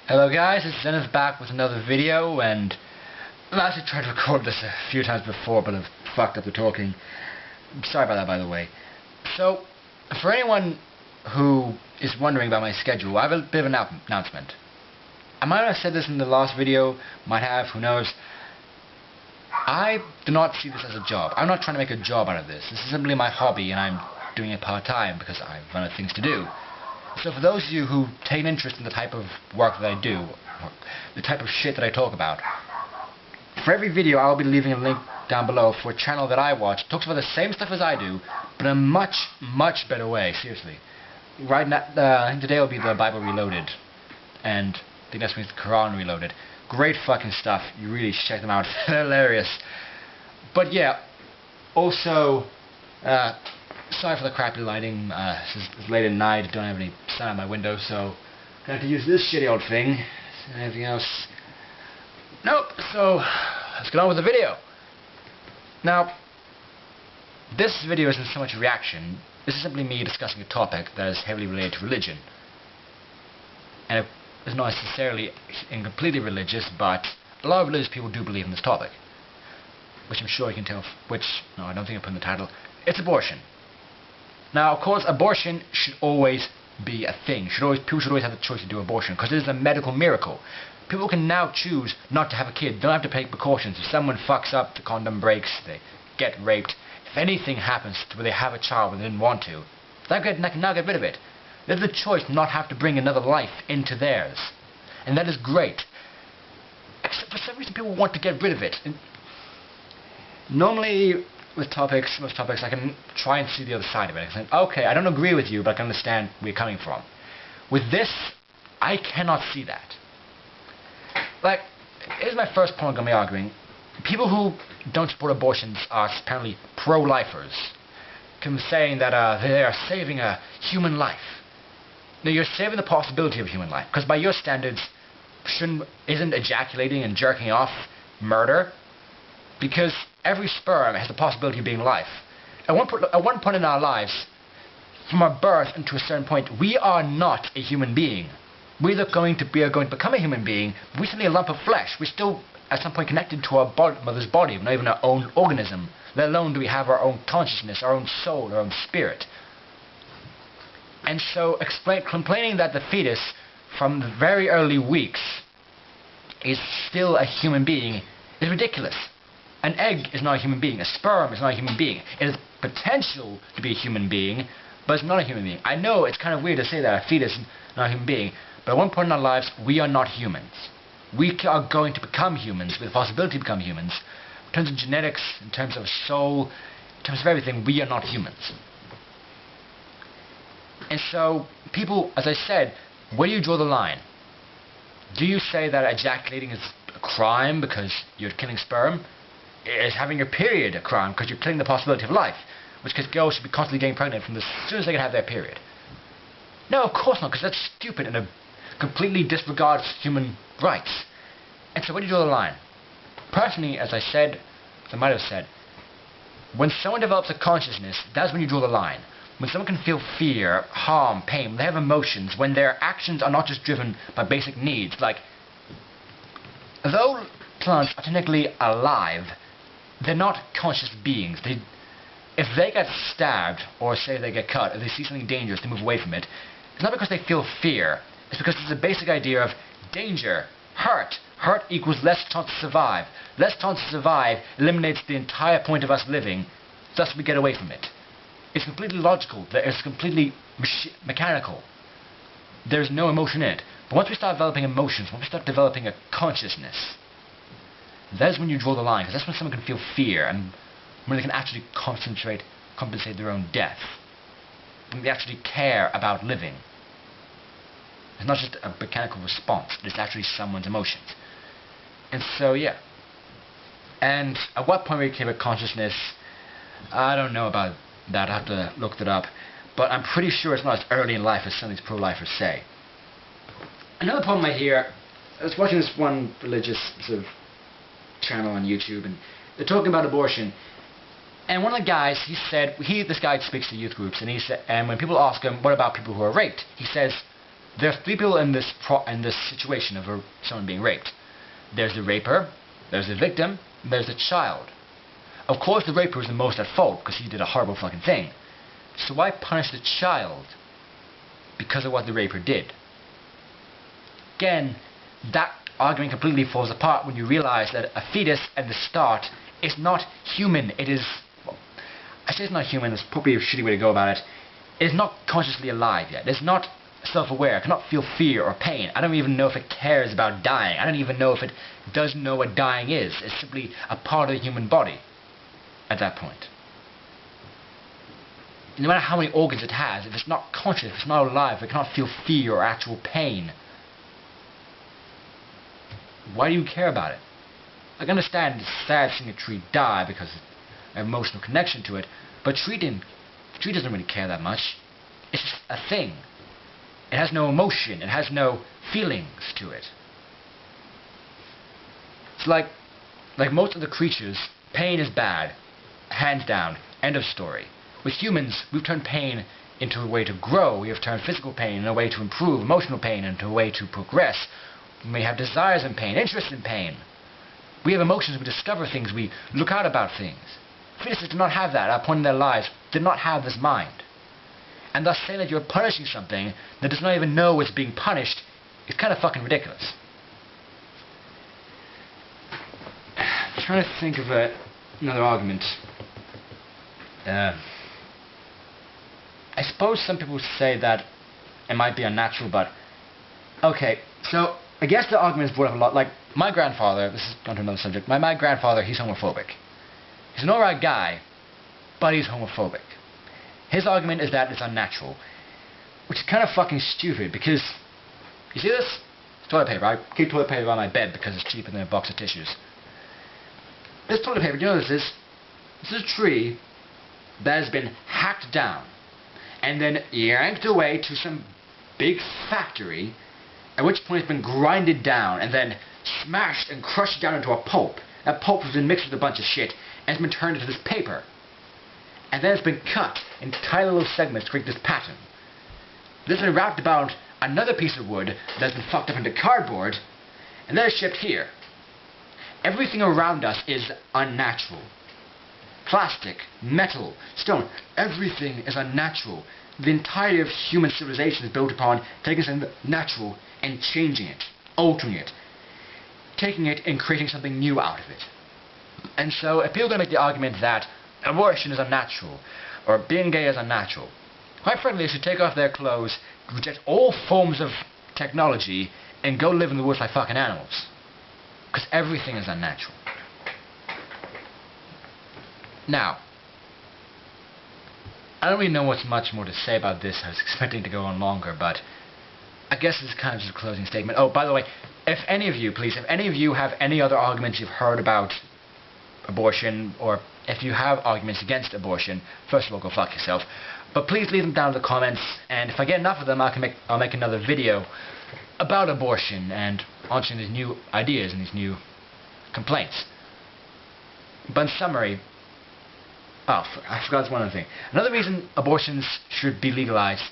Hello guys, it's Zenith back with another video, and I've actually tried to record this a few times before, but I've fucked up the talking. Sorry about that, by the way. So, for anyone who is wondering about my schedule, I have a bit of an announcement. I might have said this in the last video, might have, who knows. I do not see this as a job. I'm not trying to make a job out of this. This is simply my hobby, and I'm doing it part-time because I've run out of things to do. So for those of you who take an interest in the type of work that I do, or the type of shit that I talk about, for every video I'll be leaving a link down below for a channel that I watch. It talks about the same stuff as I do, but in a much, much better way, seriously. Right now, I think today will be the Bible Reloaded, and I think that's means the Quran Reloaded. Great fucking stuff, you really should check them out, they're hilarious. But yeah, also, sorry for the crappy lighting, it's late at night, I don't have any sun out my window, so I'm gonna have to use this shitty old thing. Anything else? Nope, so let's get on with the video. Now, this video isn't so much a reaction, this is simply me discussing a topic that is heavily related to religion. And it is not necessarily completely religious, but a lot of religious people do believe in this topic. Which I'm sure you can tell, no, I don't think I put in the title. It's abortion. Now, of course, abortion should always be a thing. People should always have the choice to do abortion, because it is a medical miracle. People can now choose not to have a kid. They don't have to take precautions. If someone fucks up, the condom breaks, they get raped. If anything happens to where they have a child when they didn't want to, they can now get rid of it. They have the choice to not have to bring another life into theirs. And that is great. Except for some reason people want to get rid of it. And normally, with most topics, I can try and see the other side of it. I can say, okay, I don't agree with you, but I can understand where you're coming from. With this, I cannot see that. Like, here's my first point I'm going to be arguing. People who don't support abortions are apparently pro-lifers, saying that they are saving a human life. Now, you're saving the possibility of human life, because by your standards, isn't ejaculating and jerking off murder? Because every sperm has the possibility of being life. At one point in our lives, from our birth and to a certain point, we are not a human being. We are going to become a human being, but we're simply a lump of flesh. We're still, at some point, connected to our mother's body, not even our own organism. Let alone do we have our own consciousness, our own soul, our own spirit. And so, complaining that the fetus, from the very early weeks, is still a human being, is ridiculous. An egg is not a human being. A sperm is not a human being. It has potential to be a human being, but it's not a human being. I know it's kind of weird to say that a fetus is not a human being, but at one point in our lives, we are not humans. We are going to become humans, with the possibility to become humans. In terms of genetics, in terms of soul, in terms of everything, we are not humans. And so, people, as I said, where do you draw the line? Do you say that ejaculating is a crime because you're killing sperm? Is having your period a crime because you're killing the possibility of life? Which case girls should be constantly getting pregnant as soon as they can have their period. No, of course not, because that's stupid and it completely disregards human rights. And so where do you draw the line? Personally, as I said, as I might have said, when someone develops a consciousness, that's when you draw the line. When someone can feel fear, harm, pain, when they have emotions, when their actions are not just driven by basic needs, like, though plants are technically alive, they're not conscious beings. If they get stabbed, or say they get cut, if they see something dangerous, they move away from it, it's not because they feel fear, it's because it's a basic idea of danger, hurt. Hurt equals less chance to survive. Less chance to survive eliminates the entire point of us living, thus we get away from it. It's completely logical, it's completely mechanical. There's no emotion in it. But once we start developing emotions, once we start developing a consciousness, that's when you draw the line, because that's when someone can feel fear, and when they can actually compensate their own death. When they actually care about living. It's not just a mechanical response, it's actually someone's emotions. And so, yeah. And at what point we became a consciousness, I don't know about that, I have to look that up. But I'm pretty sure it's not as early in life as some of these pro-lifers say. Another problem I hear, I was watching this one religious sort of channel on YouTube, and they're talking about abortion, and one of the guys, he said, this guy speaks to youth groups, and he said, and when people ask him, what about people who are raped, he says, There are three people in this situation of someone being raped. There's the raper, there's the victim, there's the child. Of course the raper is the most at fault because he did a horrible fucking thing. So why punish the child because of what the raper did? Again, that argument completely falls apart when you realize that a fetus at the start is not human. It is, well, I say it's not human, it's probably a shitty way to go about it. It is not consciously alive yet. It's not self-aware. It cannot feel fear or pain. I don't even know if it cares about dying. I don't even know if it doesn't know what dying is. It's simply a part of the human body at that point. No matter how many organs it has, if it's not conscious, if it's not alive, if it cannot feel fear or actual pain, why do you care about it? I can understand it's sad seeing a tree die because of an emotional connection to it, but the tree doesn't really care that much. It's just a thing. It has no emotion, it has no feelings to it. It's like most of the creatures, pain is bad, hands down, end of story. With humans, we've turned pain into a way to grow. We have turned physical pain into a way to improve, emotional pain into a way to progress. We may have desires in pain, interest in pain. We have emotions, we discover things, we look out about things. Fetuses do not have that at a point in their lives, did not have this mind. And thus saying that you're punishing something that does not even know it's being punished is kind of fucking ridiculous. I'm trying to think of another argument. I suppose some people say that it might be unnatural, but okay, so I guess the argument is brought up a lot. Like, my grandfather, this is on to another subject, my grandfather, he's homophobic. He's an alright guy, but he's homophobic. His argument is that it's unnatural, which is kind of fucking stupid, because, you see this? It's toilet paper. I keep toilet paper on my bed because it's cheaper than a box of tissues. This toilet paper, do you know what this is? This is a tree that has been hacked down, and then yanked away to some big factory, at which point it's been grinded down, and then smashed and crushed down into a pulp. That pulp has been mixed with a bunch of shit, and it's been turned into this paper. And then it's been cut in tiny little segments to create this pattern. This has been wrapped about another piece of wood that's been fucked up into cardboard, and then it's shipped here. Everything around us is unnatural. Plastic, metal, stone, everything is unnatural. The entirety of human civilization is built upon taking something natural and changing it, altering it, taking it and creating something new out of it. And so if people are going to make the argument that abortion is unnatural, or being gay is unnatural, quite frankly they should take off their clothes, reject all forms of technology, and go live in the woods like fucking animals. Because everything is unnatural. Now, I don't really know what's much more to say about this. I was expecting to go on longer, but I guess this is kind of just a closing statement. Oh, by the way, if any of you, please, if any of you have any other arguments you've heard about abortion, or if you have arguments against abortion, first of all, go fuck yourself. But please leave them down in the comments, and if I get enough of them, I'll make another video about abortion and answering these new ideas and these new complaints. But in summary, oh, I forgot one other thing. Another reason abortions should be legalized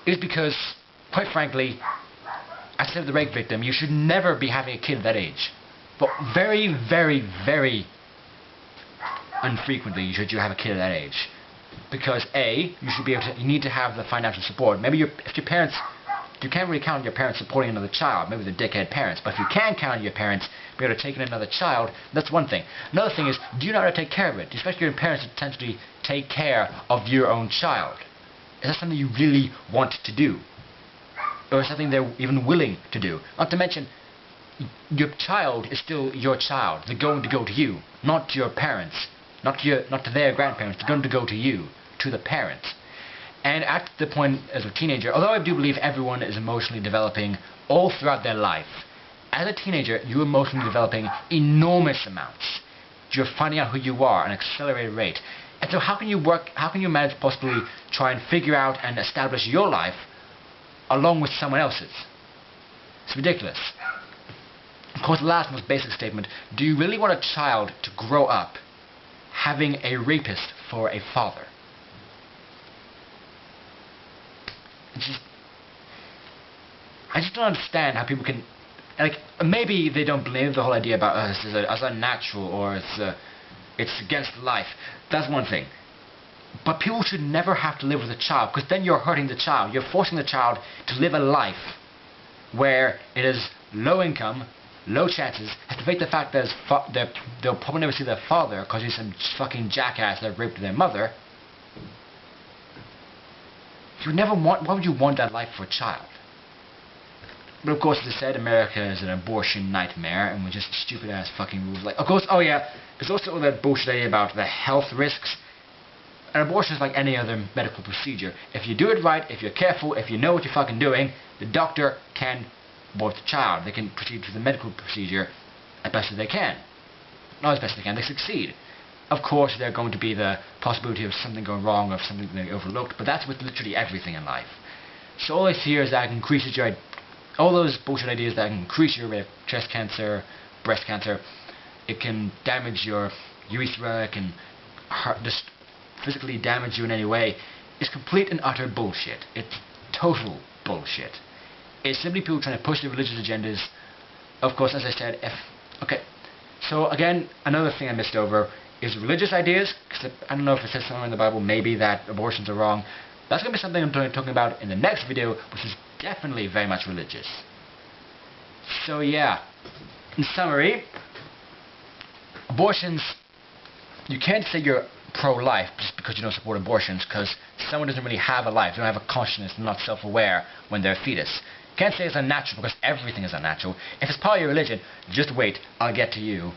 is because, quite frankly, as I said, the rape victim, you should never be having a kid at that age. But very, very, very unfrequently should you have a kid at that age. Because A, you need to have the financial support. Maybe if your parents, you can't really count on your parents supporting another child, maybe they're dickhead parents, but if you can count on your parents being able to take in another child, that's one thing. Another thing is, do you know how to take care of it? Especially your parents to potentially take care of your own child. Is that something you really want to do? Or something they're even willing to do? Not to mention, your child is still your child. They're going to go to you, not to your parents, not to their grandparents. They're going to go to you, to the parents. And at the point as a teenager, although I do believe everyone is emotionally developing all throughout their life, as a teenager, you're emotionally developing enormous amounts. You're finding out who you are at an accelerated rate. And so how can you manage to possibly try and figure out and establish your life along with someone else's? It's ridiculous. Of course, the last most basic statement, do you really want a child to grow up having a rapist for a father? It's just, I just don't understand how people can, like, maybe they don't believe the whole idea about us as unnatural or it's against life. That's one thing. But people should never have to live with a child, because then you're hurting the child. You're forcing the child to live a life where it is low income, low chances, and to face the fact that they'll probably never see their father because he's some fucking jackass that raped their mother. You never want. Why would you want that life for a child? But of course, as I said, America is an abortion nightmare, and we're just stupid ass fucking rules. Like, of course, oh yeah, there's also all that bullshit idea about the health risks. An abortion is like any other medical procedure. If you do it right, if you're careful, if you know what you're fucking doing, the doctor can abort the child. They can proceed with the medical procedure as best as they can. Not as best as they can, they succeed. Of course, there's going to be the possibility of something going wrong, of something being overlooked, but that's with literally everything in life. So all I fear is that it increases your, all those bullshit ideas that can increase your rate of chest cancer, breast cancer, it can damage your urethra, it can just physically damage you in any way, is complete and utter bullshit. It's total bullshit. It's simply people trying to push their religious agendas. Of course, as I said, okay. So again, another thing I missed over is religious ideas, because I don't know if it says somewhere in the Bible maybe that abortions are wrong. That's going to be something I'm talking about in the next video, which is definitely very much religious. So yeah, in summary, abortions, you can't say you're pro-life just because you don't support abortions, because someone doesn't really have a life, they don't have a consciousness, they're not self-aware when they're a fetus. You can't say it's unnatural because everything is unnatural. If it's part of your religion, just wait, I'll get to you.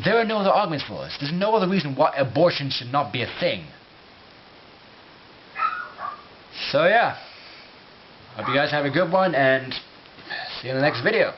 There are no other arguments for this. There's no other reason why abortion should not be a thing. So yeah, hope you guys have a good one, and see you in the next video.